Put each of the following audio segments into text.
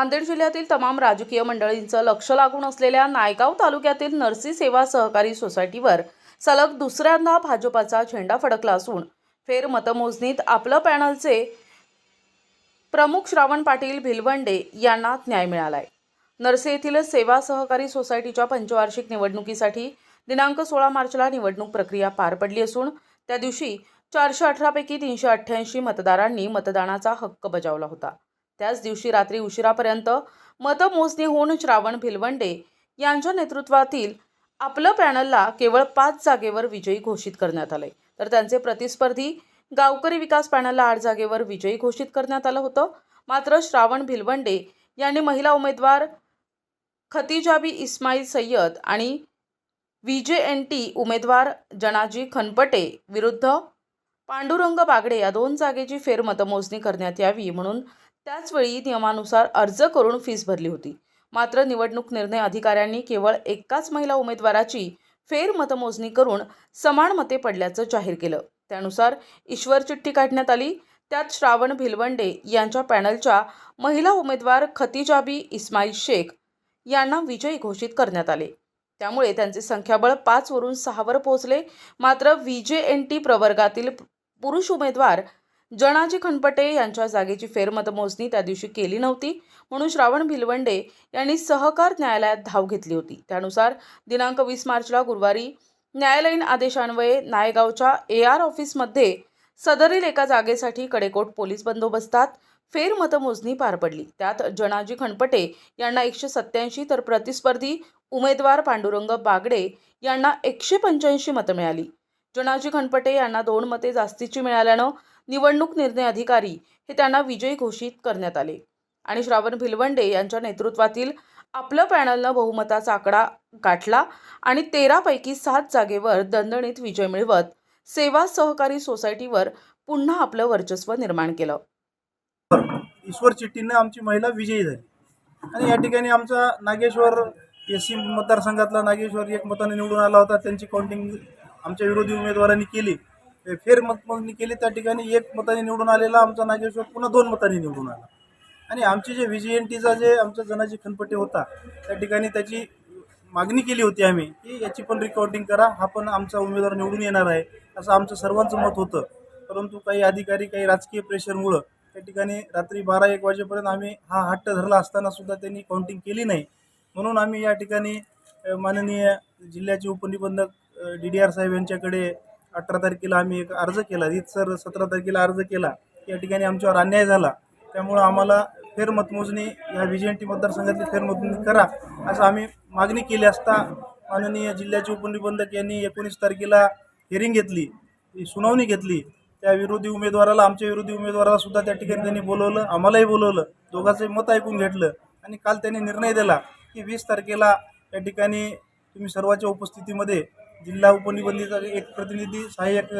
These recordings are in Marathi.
नांदेड जिल्ह्यातील तमाम राजकीय मंडळींचं लक्ष लागून असलेल्या नायगाव तालुक्यातील नरसी सेवा सहकारी सोसायटीवर सलग दुसऱ्यांदा भाजपाचा झेंडा फडकला असून फेर मतमोजणीत आपलं पॅनलचे प्रमुख श्रावण पाटील भिलवंडे यांना न्याय मिळालाय। नरसी येथील सेवा सहकारी सोसायटीच्या पंचवार्षिक निवडणुकीसाठी दिनांक 16 मार्चला निवडणूक प्रक्रिया पार पडली असून त्या दिवशी 418 पैकी 388 मतदारांनी मतदानाचा हक्क बजावला होता। त्याच दिवशी रात्री उशिरापर्यंत मतमोजणी होऊन श्रावण भिलवंडे यांच्या नेतृत्वातील आपलं पॅनलला केवळ 5 जागेवर विजयी घोषित करण्यात आले, तर त्यांचे प्रतिस्पर्धी गावकरी विकास पॅनलला 8 जागेवर विजयी घोषित करण्यात आलं होतं। मात्र श्रावण भिलवंडे यांनी महिला उमेदवार खतिजाबी इस्माईल सय्यद आणि VJNT उमेदवार जनाजी खनपटे विरुद्ध पांडुरंग बागडे या 2 जागेची फेर मतमोजणी करण्यात यावी म्हणून त्याचवेळी नियमानुसार अर्ज करून फीस भरली होती। मात्र निवडणूक निर्णय अधिकाऱ्यांनी केवळ एकाच महिला उमेदवाराची फेर मतमोजणी करून समान मते पडल्याचं जाहीर केलं। त्यानुसार ईश्वर चिठ्ठी काढण्यात आली। त्यात श्रावण भिलवंडे यांच्या पॅनलच्या महिला उमेदवार खतिजाबी इस्माईल शेख यांना विजयी घोषित करण्यात आले। त्यामुळे त्यांचे संख्याबळ 5 वरून 6 वर पोहोचले। मात्र VJNT प्रवर्गातील पुरुष उमेदवार जनाजी खनपटे यांच्या जागेची फेरमतमोजणी त्या दिवशी केली नव्हती, म्हणून श्रावण भिलवंडे यांनी सहकार न्यायालयात धाव घेतली होती। त्यानुसार दिनांक 20 मार्चला गुरुवारी न्यायालयीन आदेशान्वये नायगावच्या AR ऑफिसमध्ये सदरील एका जागेसाठी कडेकोट पोलीस बंदोबस्तात फेर मतमोजणी पार पडली। त्यात जनाजी खनपटे यांना 187 तर प्रतिस्पर्धी उमेदवार पांडुरंग बागडे यांना 185 मतं मिळाली। जनाजी खनपटे यांना 2 मते जास्तीची मिळाल्यानं निवडणूक निर्णय अधिकारी हे त्यांना विजयी घोषित करण्यात आले आणि श्रावण भिलवंडे यांच्या नेतृत्वातील आपलं पॅनलनं बहुमताचा आकडा गाठला आणि 13 पैकी 7 जागेवर दणदणीत विजय मिळवत सेवा सहकारी सोसायटीवर पुन्हा आपलं वर्चस्व निर्माण केलं। ईश्वर चिठ्ठीने आमची महिला विजयी झाली आणि या ठिकाणी आमचा नागेश्वर SC मतदारसंघातला नागेश्वर 1 मताने निवडून आला होता। त्यांची काउंटिंग आमच्या विरोधी उमेदवारांनी केली, फेर मतमोजणी केली। त्या ठिकाणी 1 मताने निवडून आलेला आमचा नागेश्वर पुन्हा 2 मतांनी निवडून आला आणि आमची जे VJNTचा जे आमचा जनाजी खनपटे होता त्या ठिकाणी त्याची मागणी केली होती आम्ही की याची पण रिकाउंटिंग करा, हा पण आमचा उमेदवार निवडून येणार आहे असं आमचं सर्वांचं मत होतं। परंतु काही अधिकारी काही राजकीय प्रेशरमुळं त्या ठिकाणी रात्री 12-1 वाजेपर्यंत आम्ही हा हट्ट धरला असताना सुद्धा त्यांनी काउंटिंग केली नाही। म्हणून आम्ही या ठिकाणी माननीय जिल्ह्याचे उपनिबंधक DDR साहेब यांच्याकडे 18 तारखेला आम्ही एक अर्ज केला, सर 17 तारखेला अर्ज केला। या ठिकाणी आमच्यावर अन्याय झाला, त्यामुळं आम्हाला फेर मतमोजणी या VJNT मतदारसंघातली फेर मतमोजणी करा असं आम्ही मागणी केली असता माननीय जिल्ह्याचे उपनिबंधक यांनी 19 तारखेला हिअरिंग घेतली, सुनावणी घेतली। त्या विरोधी उमेदवाराला आमच्या विरोधी उमेदवाराला सुद्धा त्या ठिकाणी त्यांनी बोलवलं, आम्हालाही बोलवलं, दोघांचे मत ऐकून घेतलं आणि काल त्यांनी निर्णय दिला की 20 तारखेला या ठिकाणी तुम्ही सर्वांच्या उपस्थितीमध्ये जिल्हा उपनिबंधकाचा एक प्रतिनिधी, सहाय्यक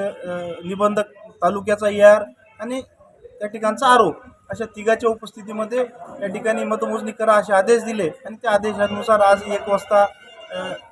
निबंधक, तालुक्याचा AR आणि त्या ठिकाणचा RO अशा तिघांच्या उपस्थितीमध्ये या ठिकाणी मतमोजणी करा असे आदेश दिले आणि त्या आदेशानुसार आज 1 वाजता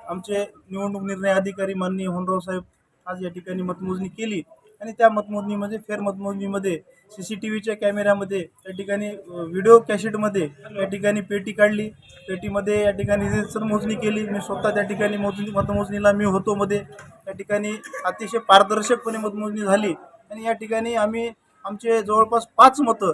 आमचे निवडणूक निर्णय अधिकारी माननीय होनराव साहेब आज या ठिकाणी मतमोजणी केली आणि त्या मतमोजणीमध्ये फेर मतमोजणीमध्ये CCTVच्या कॅमेऱ्यामध्ये या ठिकाणी व्हिडिओ कॅसेटमध्ये या ठिकाणी पेटी काढली, पेटीमध्ये या ठिकाणी रितसर मोजणी केली। मी स्वतः त्या ठिकाणी मतमोजणीला मी होतो मध्ये। या ठिकाणी अतिशय पारदर्शकपणे मतमोजणी झाली आणि या ठिकाणी आम्ही आमचे जवळपास 5 मतं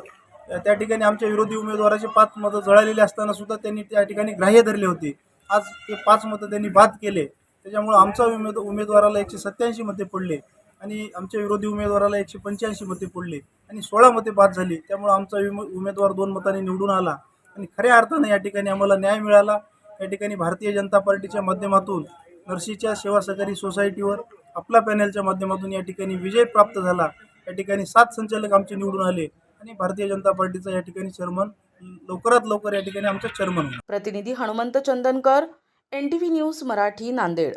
त्या ठिकाणी आमच्या विरोधी उमेदवाराचे 5 मतं जळालेले असताना सुद्धा त्यांनी त्या ठिकाणी ग्राह्य धरले होते। आज ते 5 मतं त्यांनी बाद केले, त्याच्यामुळे आमचा उमेदवाराला 187 मते पडले आणि आमच्या विरोधी उमेदवाराला 185 मते पडले आणि 16 मते बाद झाली। त्यामुळे आमचा उमेदवार 2 मतांनी निवडून आला आणि खऱ्या अर्थानं या ठिकाणी आम्हाला न्याय मिळाला। या ठिकाणी भारतीय जनता पार्टीच्या माध्यमातून नरसीच्या सेवा सहकारी सोसायटीवर आपला पॅनलच्या माध्यमातून या ठिकाणी विजय प्राप्त झाला। या ठिकाणी 7 संचालक आमचे निवडून आले आणि भारतीय जनता पार्टीचा या ठिकाणी चेअरमन लवकरात लवकर या ठिकाणी आमचा चेअरमन होणार। प्रतिनिधी हनुमंत चंदनकर, NTV न्यूज मराठी, नांदेड।